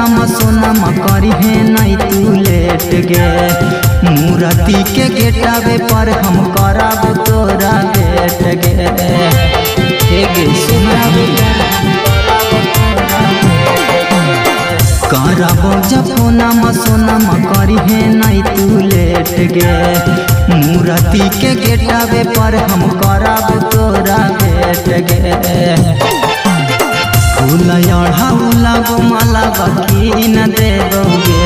नाम सोनम करी है नहीं तू लेट गे। मूर्ति के गेटावे पर हम करब तोरा भेट गे। करब जब नाम सोनम करी है नहीं तू लेट गे। मूर्ति के गेटावे पर हम करब तोरा भेट गे। फूल अढ़ाउला माला बकी न देबोगे।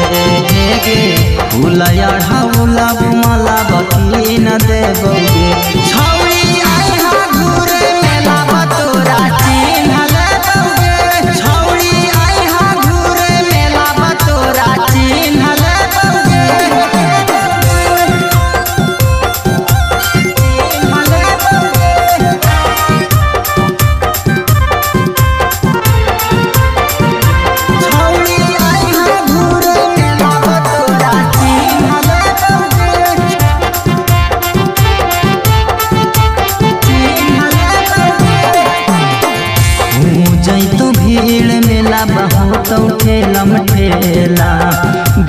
फूल अढ़ाउला माला बकी न देबोगे। छौरी आइहा घूरे मेला बतोरा चिन्ह लेबोगे। छौरी आइहा घूरे मेला बतोरा चिन्ह लेबोगे। जैतो भीड़ मेला बहुत ठेलम ठेला।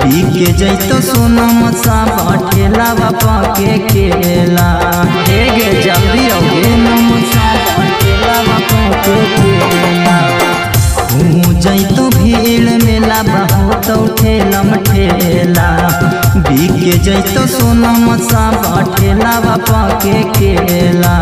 बिके जैतो सोनम सब ठेला बापा के केला। हे गे जल्दी आओगे नम सब ठेला बापा के केला। जैतो भीड़ मेला बहुत ठेलम ठेला। बिके जैतो सोनम सब ठेला बापा के केला।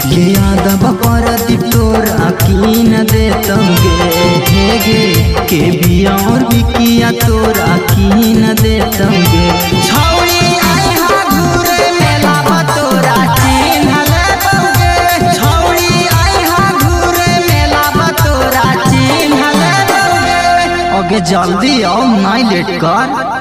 के यादव परदीप तोरा कीन देतोगे। हे गे के बिया और बिकिया तोरा कीन देतोगे। छौरी आइहा घूरे मेला बतोरा चिन्ह लेबोगे। छौरी आइहा घूरे मेला बतोरा चिन्ह लेबोगे। ओगे जल्दी आओ नहीं लेट कर।